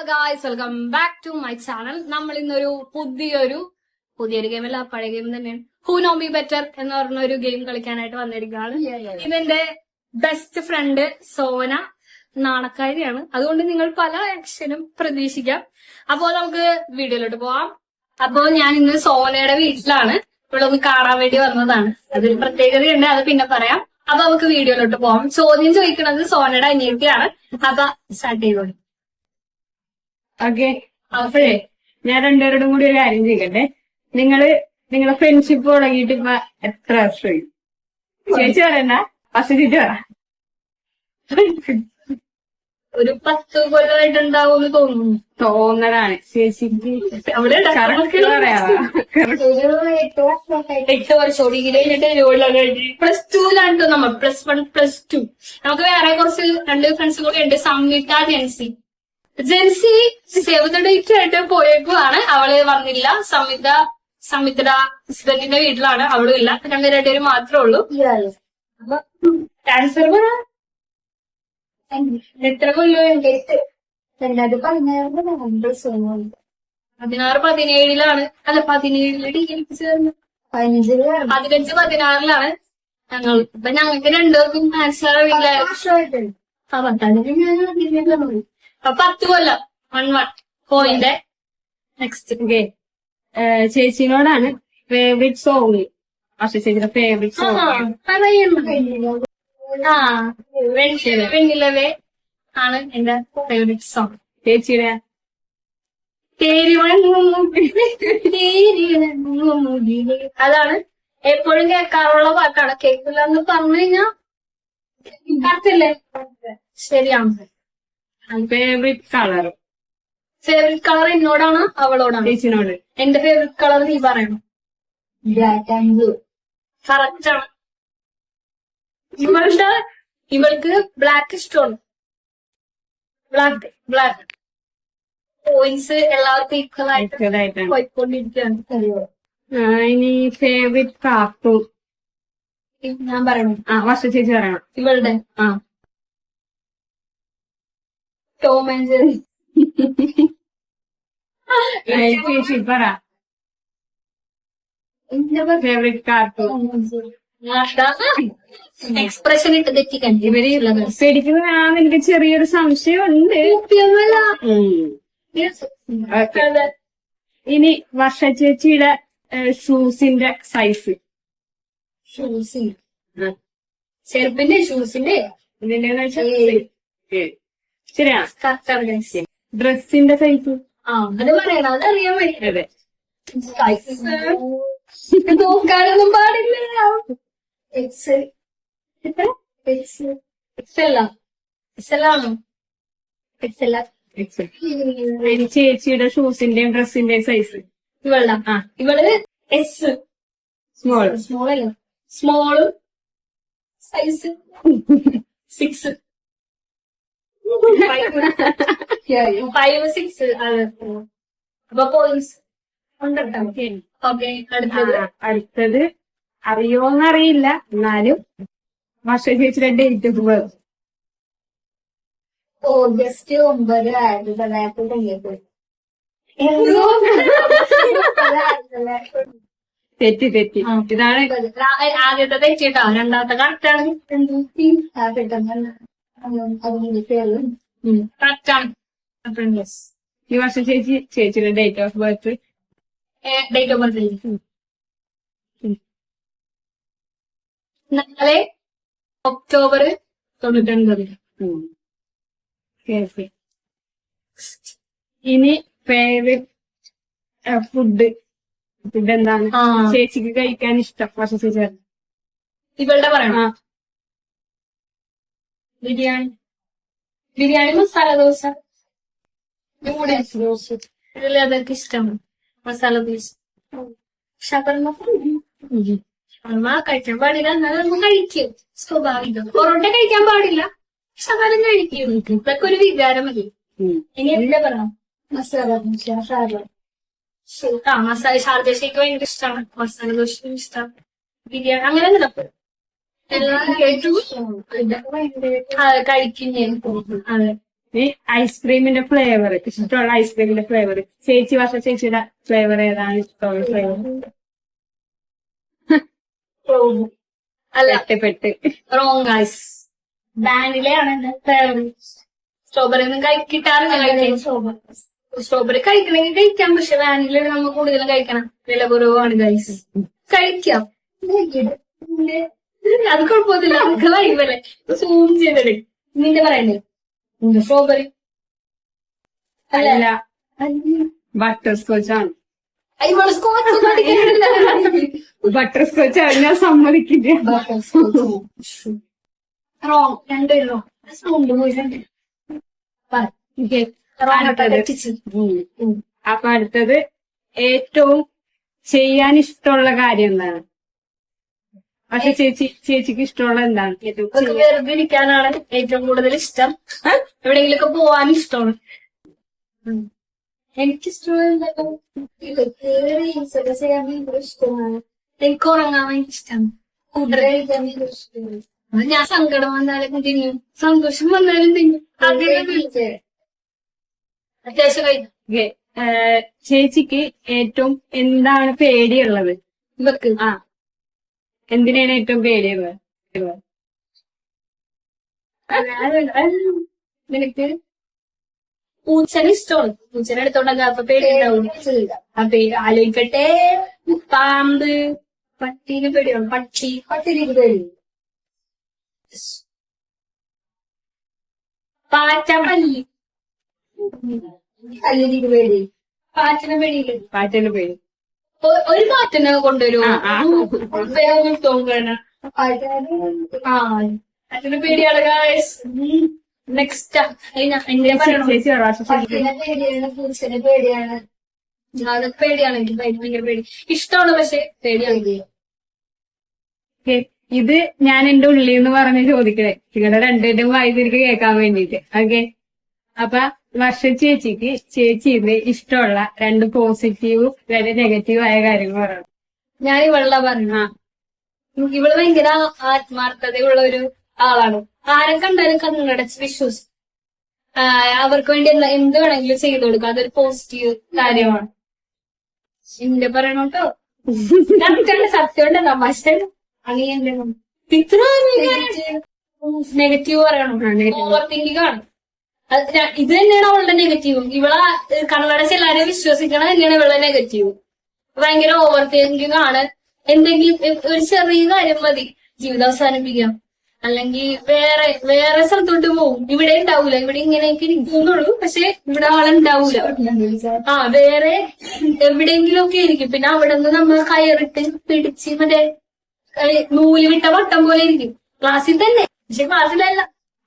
Guys, welcome back to my channel. നമ്മൾ ഇന്നൊരു പുതിയൊരു ഗെയിം അല്ല, പഴയ ഗെയിം തന്നെയാണ്. ഹൂ നോ മീ ബെറ്റർ എന്ന് പറഞ്ഞ ഒരു ഗെയിം കളിക്കാനായിട്ട് വന്നിരിക്കുകയാണ്. ഇതെന്റെ ബെസ്റ്റ് ഫ്രണ്ട് സോന നാണക്കാരിയാണ്, അതുകൊണ്ട് നിങ്ങൾ പല ആക്ഷനും പ്രതീക്ഷിക്കാം. അപ്പോൾ നമുക്ക് വീഡിയോയിലോട്ട് പോവാം. അപ്പോൾ ഞാൻ ഇന്ന് സോനയുടെ വീട്ടിലാണ്, ഇവിടെ ഒന്ന് കാണാൻ വേണ്ടി വന്നതാണ്. അതൊരു പ്രത്യേകതയുണ്ട്, അത് പിന്നെ പറയാം. അപ്പൊ നമുക്ക് വീഡിയോയിലോട്ട് പോവാം. ചോദ്യം ചോദിക്കുന്നത് സോനയുടെ അനിയത്തിയാണ്. അപ്പൊ സ്റ്റാർട്ട് ചെയ്തോളൂ. ഓക്കെ, അപ്പോഴേ ഞാൻ രണ്ടുപേരോടും കൂടി ഒരു കാര്യം ചെയ്യട്ടെ. നിങ്ങളെ ഫ്രണ്ട്ഷിപ്പ് തുടങ്ങിയിട്ട് ഇപ്പൊ എത്ര വർഷമായി? ചേച്ചി പറയണ്ട, ഫസ്റ്റ് ചേച്ചി പറ. ഒരു 10 കൊല്ലമായിട്ടുണ്ടാവും തോന്നുന്നു. തോന്നലാണ് ചേച്ചിക്ക്. അവിടെ കറക്റ്റ് പറയാവാ. 8 വർഷം ഡിഗ്രി കഴിഞ്ഞിട്ട് +2ലാണ് നമ്മൾ. +1 +2. നമുക്ക് വേറെ കുറച്ച് 2 ഫ്രണ്ട്സ് കൂടി ഉണ്ട്. സംയുക്ത, ജെൻസി സേവ് ദ ഡേറ്റ് ആയിട്ട് പോയേക്കുവാണ്. അവള് വന്നില്ല. സംയുക്തയുടെ ഹസ്ബൻഡിന്റെ വീട്ടിലാണ്, അവളും ഇല്ല. ഞങ്ങൾ രണ്ടുപേരും മാത്രമേ ഉള്ളൂ. ആൻസർ എത്ര കൊല്ലോ? 16-17ലാണ്. അല്ല, 17 ഡിഗ്രി ചേർന്ന് 15-16ലാണ് ഞങ്ങൾ. ഇപ്പൊ ഞങ്ങൾക്ക് രണ്ടുപേർക്കും ആൻസർ അറിയില്ല. 10 കൊല്ലം. 1 പോയിന്റ്. നെക്സ്റ്റ് ചേച്ചിനോടാണ് ഫേവറേറ്റ് സോങ്. പക്ഷെ ചേച്ചിയുടെ ഫേവറേറ്റ് സോങ് വെണ്ണിലവേ ആണ് എന്റെ ഫേവറേറ്റ് സോങ്. ചേച്ചിയുടെ അതാണ് എപ്പോഴും കേൾക്കാറുള്ള പാട്ടാണ്. കേൾക്കില്ല എന്ന് പറഞ്ഞു കഴിഞ്ഞാ കറക്റ്റല്ലേ? ശരിയാണ്. Favourite colour. ഫേവറേറ്റ് കളർ എന്നോടാണ് അവളോടാണ്? ചേച്ചിനോട്. എന്റെ ഫേവറേറ്റ് കളർ നീ പറയണം. കറക്റ്റ് ആണ്. ഇവൾക്ക് ബ്ലാക്ക് ഇഷ്ടമാണ്. ബ്ലാക്ക് പോയിന്റ്സ് എല്ലാവർക്കും ഈക്വൽ ആയിട്ട് പോയിക്കൊണ്ടിരിക്കുകയാണ്. ഇനി ഫേവറേറ്റ് കാർട്ടൂൺ ഞാൻ പറയണം. വർഷ ചേച്ചി പറയണം. ഇവളുടെ ടോം ആൻഡ് ജെറി. ചേച്ചി പറ ഫേവറേറ്റ് കാർട്ടൂൺ. എക്സ്പ്രഷൻ ഇട്ട് തെറ്റിക്കണ്ടേ ഇവരെയുള്ളത്? ശരിക്കും എനിക്ക് ചെറിയൊരു സംശയമുണ്ട്. ഇനി വർഷ ചേച്ചിയുടെ ഷൂസിന്റെ സൈസ്. ചെറുപ്പിന്റെ ഷൂസിന്റെ ശരിയാണ്. ഡ്രസ്സിന്റെ സൈസ് അത് പറയണം, അതറിയാൻ വേണ്ടി. അതെ, നോക്കാനൊന്നും പാടില്ല. ചേച്ചിയുടെ ഷൂസിന്റെയും ഡ്രസ്സിന്റെയും സൈസ്. ഇവള് എസ്. സ്മോൾ. സ്മോളും സൈസ് 6. 5, 6. അപ്പൊ പോയിന്റ്സ് ഉണ്ടോ? ഓക്കെ, അടുത്തത് അറിയോന്നറിയില്ല, എന്നാലും വർഷ ചേച്ചിയുടെ ഡേറ്റ് ഓഫ് ബർത്ത്. ഓഗസ്റ്റ് 9, 1990. തെറ്റി. ഇതാണ് ആദ്യത്തെ തെറ്റിട്ടോ, രണ്ടാമത്തെ കറക്റ്റാണ്. കറക്റ്റാണ്. ഈ വർഷം ചേച്ചിയുടെ date of birth. Date of birth 4 October 1999. ഇനി ഫേവറേറ്റ് ഫുഡ് എന്താണ് ചേച്ചിക്ക് കഴിക്കാൻ ഇഷ്ടം? വർഷ ചേച്ചി ഇവളുടെ പറയണോ? ബിരിയാണി, മസാല ദോശ, ഇതിൽ അതൊക്കെ ഇഷ്ടമാണ്. മസാല ദോശ, ഷവർമ കഴിക്കാൻ പാടില്ല, എന്നാലും നമ്മൾ കഴിക്കും. സ്വാഭാവികം. പൊറോട്ട കഴിക്കാൻ പാടില്ല, ഷവർമ കഴിക്കും. ഇതൊക്കെ ഒരു വികാരമല്ലേ. ഇനി എന്താ പറയണം? മസാല ഷാർജ ഷേക്ക് ഭയങ്കര ഇഷ്ടമാണ്. മസാല ദോശ ഇഷ്ടമാണ്. ബിരിയാണി അങ്ങനെ നടക്കും. എല്ലാം കഴിക്കും ഞാൻ. അതെ, ഈ ഐസ്ക്രീമിന്റെ ഫ്ലേവർ ഇഷ്ടമുള്ള ഐസ്ക്രീമിന്റെ ഫ്ലേവർ ചേച്ചിയുടെ ഫ്ലേവർ ഏതാണ് ഇഷ്ടമുള്ള ഫ്ലേവർ? അല്ല, പെട്ട് റോങ് ഗൈസ്. വാനിലയാണ് എന്റെ ഫേവറേറ്റ്. സ്ട്രോബെറി ഒന്നും കിട്ടാറില്ല. സ്ട്രോബെറി കഴിക്കണമെങ്കിൽ കഴിക്കാം, പക്ഷെ വാനില നമ്മൾ കൂടുതലും കഴിക്കണം. വില കുറവാണ് ഗൈസ്. കഴിക്കാം, അത് കുഴപ്പമൊന്നുമില്ല. നമുക്ക് വൈബല്ലേ. സൂം ചെയ്തിട്ട് നിന്റെ പറയണ്ടേ സ്ട്രോബെറി അല്ല, ബട്ടർ സ്കോച്ച് ആണ്. ബട്ടർ സ്കോച്ച് ആണ്, ഞാൻ സമ്മതിക്കില്ല. റോങ്, രണ്ടുപേരും റോങ്. അപ്പൊ അടുത്തത് ഏറ്റവും ചെയ്യാൻ ഇഷ്ടമുള്ള കാര്യം എന്താണ്? പക്ഷെ ചേച്ചിക്ക് ഇഷ്ടമുള്ള എന്താണ്? വെറുതെ ഇരിക്കാനാണ് ഏറ്റവും കൂടുതൽ ഇഷ്ടം. എവിടെയെങ്കിലൊക്കെ പോവാൻ ഇഷ്ടമാണ്. എനിക്കിഷ്ടമാണ് ഇഷ്ടമാണ്. എനിക്ക് ഉറങ്ങാൻ ഭയങ്കര ഇഷ്ടമാണ്. ഞാൻ സങ്കടം വന്നാലും തിന്നും, സന്തോഷം വന്നാലും തിന്നും. അത്യാവശ്യം കഴിക്കും. ചേച്ചിക്ക് ഏറ്റവും എന്താണ് പേടിയുള്ളത്? ഇവക്ക് എന്തിനാണ് ഏറ്റവും പേടിയുള്ളത്? നിനക്ക് പൂച്ചനെ ഇഷ്ടമാണ്. പൂച്ചനെ എടുത്തോണ്ടല്ല അപ്പൊ പേടിയുണ്ടാവും. അപ്പൊ ആലോചിക്കട്ടെ, പാമ്പ്, പട്ടീനെ പേടിയാണ്. പട്ടിക്ക് പേടി, പാറ്റ, പല്ലി, പല്ലിക്ക് പേടി, പാറ്റിനെ പേടിയില്ല. പാറ്റേന്റെ പേടി. ഒരു പാറ്റിനെ കൊണ്ടുവരുമോ? പാറ്റിനെ പേടിയാണ്. നെക്സ്റ്റ് ചേച്ചി പൂച്ചനെ പേടിയാണ്. അതൊക്കെ പേടിയാണ്. എനിക്ക് ഭയങ്കര പേടി. ഇഷ്ടമാണ്, പക്ഷെ പേടിയാണ്. ഇത് ഞാൻ എന്റെ ഉള്ളിൽ നിന്ന് പറഞ്ഞ് ചോദിക്കണേ, നിങ്ങളുടെ രണ്ടുപേരും വായിച്ചിരിക്ക് കേൾക്കാൻ വേണ്ടിട്ട്. ഓക്കെ, അപ്പൊ വർഷ ചേച്ചിന്ന് ഇഷ്ടമുള്ള 2 പോസിറ്റീവും 2 നെഗറ്റീവ് ആയ കാര്യങ്ങൾ പറയണം. ഞാൻ ഇവളുടെ പറഞ്ഞ ഇവള് ഭയങ്കര ആത്മാർത്ഥതയുള്ള ഒരു ആളാണ്. ആരെ കണ്ടാലും കണ്ണടച്ച് വിശ്വസിക്കും. അവർക്ക് വേണ്ടി എന്ത് വേണമെങ്കിലും ചെയ്തു കൊടുക്കുക. അതൊരു പോസിറ്റീവ് കാര്യമാണ്. എന്റെ പറയണോട്ടോ, സത്യം തമാശ അങ്ങനെ. ഇത്ര നെഗറ്റീവ് പറയണം. ഓവർ തിങ്കിങ് ആണ്. ഇത് തന്നെയാണ് അവളുടെ നെഗറ്റീവും. ഇവളെ കണ്ണടച്ച് എല്ലാരെയും വിശ്വസിക്കണം തന്നെയാണ് ഇവളുടെ നെഗറ്റീവ്. ഭയങ്കര ഓവർ തിങ്കിങ് ആണ്. എന്തെങ്കിലും ഒരു ചെറിയ കാര്യം മതി ജീവിതം അവസാനിപ്പിക്കാം, അല്ലെങ്കിൽ വേറെ സ്ഥലത്തോട്ട് പോകും. ഇവിടെ ഉണ്ടാവൂല. ഇവിടെ ഇങ്ങനെയൊക്കെ ഇരിക്കുന്നുള്ളൂ, പക്ഷെ ഇവിടെ ആളുണ്ടാവൂല. വേറെ എവിടെയെങ്കിലും ഒക്കെ ഇരിക്കും. പിന്നെ അവിടെ നിന്ന് നമ്മൾ കയറിട്ട് പിടിച്ച് മറ്റേ നൂല് വിട്ട വട്ടം പോലെ ഇരിക്കും. ക്ലാസ്സിൽ തന്നെ, പക്ഷെ ക്ലാസ്സിലല്ല.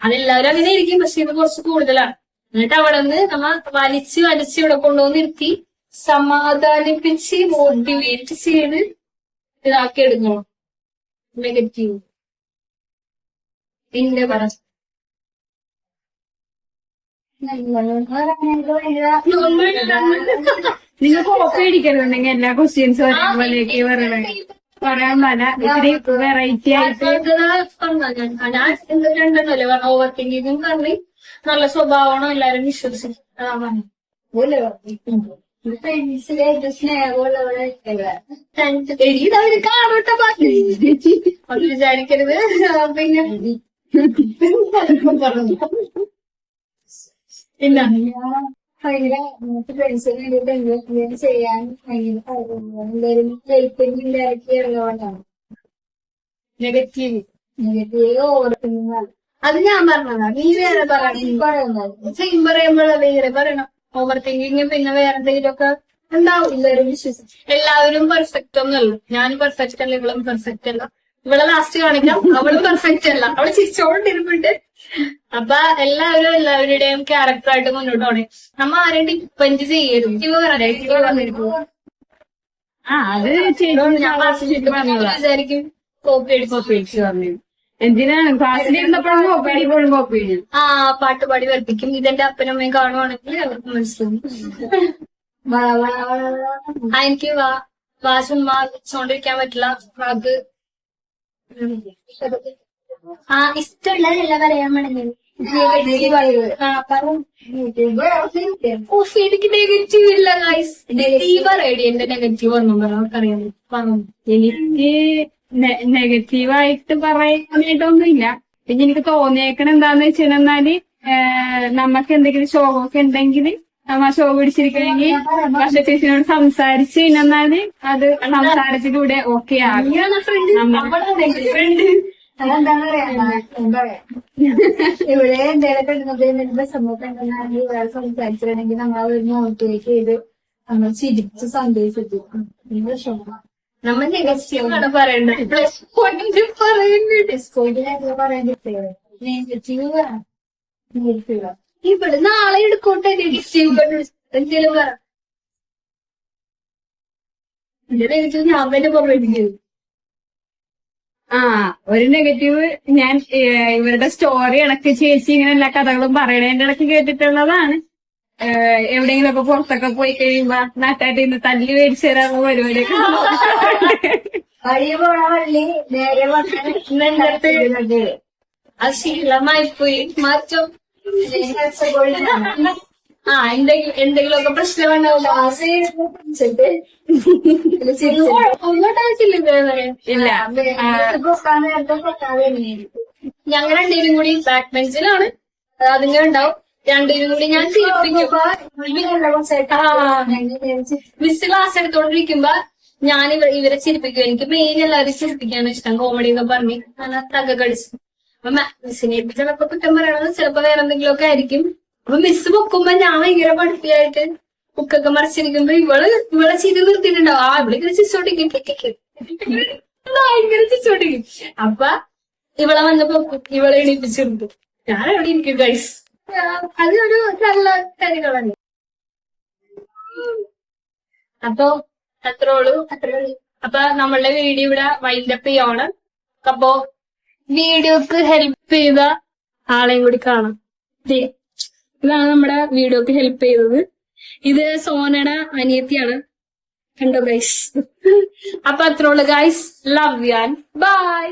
അതെല്ലാവരും അങ്ങനെ ഇരിക്കും, പക്ഷെ ഇത് കുറച്ച് കൂടുതലാണ്. എന്നിട്ട് അവിടെ നിന്ന് നമ്മ വലിച്ച് ഇവിടെ കൊണ്ടുവന്ന് നിർത്തി സമാധാനിപ്പിച്ച് മോട്ടിവേറ്റ് ചെയ്ത് ഇതാക്കി എടുക്കണം. നെഗറ്റീവ് എന്റെ പറ നിങ്ങൾ കോപ്പി അടിക്കണമെന്നുണ്ടെങ്കിൽ എല്ലാ ക്വസ്റ്റ്യൻസ് പറയുമ്പോഴേക്ക് പറയാൻ പല ഇത്തിരി വെറൈറ്റി ആയിട്ട് രണ്ടെണ്ണല്ലേ പറഞ്ഞ ഓവർ തിങ്കിങ്ങും പറഞ്ഞ് നല്ല സ്വഭാവമാണോ എല്ലാരും വിശ്വസിക്കും. അതാ പറഞ്ഞു കാണോട്ടെ അത് വിചാരിക്കരുത്. പിന്നെ ഇല്ല ഭയങ്കര ഫ്രണ്ട്സിന് വേണ്ടിയിട്ട് എന്തെങ്കിലും ചെയ്യാൻ ഭയങ്കര എല്ലാവരും ഹെൽപ്പിംഗ് ഇറങ്ങിയോണ്ടാണ്. നെഗറ്റീവ് ഓവർത്തിങ് അത് ഞാൻ പറഞ്ഞതാ. നീ വേറെ പറയണം. സെയിം പറയുമ്പോഴാ വേറെ പറയണം. ഓവർ തിങ്കിങ് പിന്നെ വേറെ എന്തെങ്കിലുമൊക്കെ ഉണ്ടാവും. എല്ലാവരും വിശ്വസിച്ചു. എല്ലാവരും പെർഫെക്റ്റ് ഒന്നല്ല. ഞാനും പെർഫെക്റ്റ് അല്ല, ഇവളും പെർഫെക്റ്റ് അല്ല. ഇവളെ ലാസ്റ്റ് കാണിക്കാം, അവളും പെർഫെക്റ്റ് അല്ല. അവള് ചിരിച്ചോണ്ടിരുന്നുണ്ട്. അപ്പൊ എല്ലാവരുടെയും ക്യാരക്ടറായിട്ട് മുന്നോട്ട് പോണേ. നമ്മ ആരും ഡിപ്പെൻഡ് ചെയ്യരുത്. വിചാരിക്കും കോപ്പി അടിച്ചു പറഞ്ഞു. എന്തിനാണ് ക്ലാസ്സിലിരുന്നപ്പോഴും കോപ്പി അടിപ്പോഴും കോപ്പി അടിക്കും. പാട്ടുപാടി വർദ്ധിക്കും. ഇതെന്റെ അപ്പനും അമ്മയും കാണുവാണെങ്കിൽ അവർക്ക് മനസ്സിലാവും. എനിക്ക് ചുമ്മാ വെച്ചോണ്ടിരിക്കാൻ പറ്റില്ല. അത് ഇഷ്ടമുള്ളതല്ല പറയാൻ വേണമെങ്കിൽ എനിക്ക് നെഗറ്റീവ് ഇല്ല ഗൈസ്. നെഗറ്റീവ് പറയടി, എന്റെ നെഗറ്റീവ് ഒന്നും അറിയാം. എനിക്ക് നെഗറ്റീവായിട്ട് പറയാനായിട്ടൊന്നുമില്ല. പിന്നെ എനിക്ക് തോന്നിയേക്കണ എന്താന്ന് വെച്ചാല് നമുക്ക് എന്തെങ്കിലും ഷോകൊക്കെ ഉണ്ടെങ്കിൽ നമ്മ ഷോ പിടിച്ചിരിക്കണമെങ്കിൽ പക്ഷെ ചേച്ചിനോട് സംസാരിച്ച് കഴിഞ്ഞാല് അത് സംസാരത്തിലൂടെ ഓക്കെ ആകും. അതെന്താന്ന് പറയാ ഇവിടെ എന്തെങ്കിലും സംഭവം വേറെ സംസാരിച്ചിട്ടുണ്ടെങ്കിൽ നമ്മൾ ഒരു മോട്ടിവേറ്റ് ചെയ്ത് നമ്മൾ ചിരിച്ച് സന്തോഷിപ്പിക്കും. നമ്മൾ നെഗറ്റീവ് ആണ് പറയേണ്ടത്. പ്ലസ് പോയിന്റ് പറയേണ്ടത് നെഗറ്റീവ് ഇവിടെ നാളെ എടുക്കോട്ടെ നെഗറ്റീവ് എന്തെങ്കിലും പറ. എന്റെ നെഗറ്റീവ് ഞാൻ തന്നെ പറഞ്ഞിരിക്കുന്നത്. ഒരു നെഗറ്റീവ് ഞാൻ ഇവരുടെ സ്റ്റോറി ഇടയ്ക്ക് ചേച്ചി ഇങ്ങനെ എല്ലാ കഥകളും പറയണതിന്റെ ഇടയ്ക്ക് കേട്ടിട്ടുള്ളതാണ്. എവിടെയെങ്കിലും ഒക്കെ പുറത്തൊക്കെ പോയി കഴിയുമ്പോ നാട്ടായിട്ട് ഇന്ന് തല്ലി മേടിച്ചു തരാനുള്ള പരിപാടിയൊക്കെ വഴി പോണ വള്ളി നേരെ അത് ശീലമായി പോയി മാറ്റം. എന്തെങ്കിലുമൊക്കെ പ്രശ്നം ഉണ്ടാവില്ല. ഒന്നോട്ടായിട്ടില്ല ഇതേവരെ. ഇല്ല. ഞങ്ങൾ രണ്ടുപേരും കൂടി ബാക്ക് ബെഞ്ചിലാണ്. അതിങ്ങനെ ഉണ്ടാവും. രണ്ടുപേരും കൂടി ഞാൻ ചിരിപ്പിക്കും. മിസ് ക്ലാസ് എടുത്തോണ്ടിരിക്കുമ്പോ ഞാൻ ഇവരെ ചിരിപ്പിക്കും. എനിക്ക് മെയിൻ എല്ലാവരും ചിരിപ്പിക്കാണ് ഇഷ്ടം. കോമഡി ഒക്കെ പറഞ്ഞ് അങ്ങനെ തക കടിച്ചു. അപ്പൊ മിസ്സിനെ ചിലപ്പോ കുറ്റം പറയണത് ചിലപ്പോ വേറെ എന്തെങ്കിലും ഒക്കെ ആയിരിക്കും. അപ്പൊ മിസ് പൊക്കുമ്പോ ഞാൻ ഭയങ്കര പഠിപ്പിയായിട്ട് ബുക്കൊക്കെ മറിച്ചിരിക്കുമ്പോ ഇവളെ ചിരി നിർത്തിയിട്ടുണ്ടാവും. ഇവിടെ ഇങ്ങനെ ചിരിച്ചോണ്ടിരിക്കും. ഭയങ്കര ചിരിച്ചോണ്ടിരിക്കും. അപ്പൊ ഇവളെ വന്ന് പൊക്കും, ഇവളെ എണീപ്പിച്ചിരുത്തും. ഞാൻ എവിടെ ഇരിക്കും ഗൈസ്. അതൊരു നല്ല കാര്യങ്ങളാണ്. അപ്പൊ അത്രോളൂ. അപ്പൊ നമ്മളുടെ വീഡിയോ ഇവിടെ വൈൻഡപ്പ് ചെയ്യാണ്. അപ്പൊ വീഡിയോക്ക് ഹെൽപ്പ് ചെയ്ത ആളെയും കൂടി കാണാം. ഇതാണ് നമ്മുടെ വീഡിയോക്ക് ഹെൽപ്പ് ചെയ്തത്. ഇത് സോനയുടെ അനിയത്തിയാണ്. കണ്ടോ ഗൈസ്. അപ്പൊ അത്രോളൂ guys. Love you and by.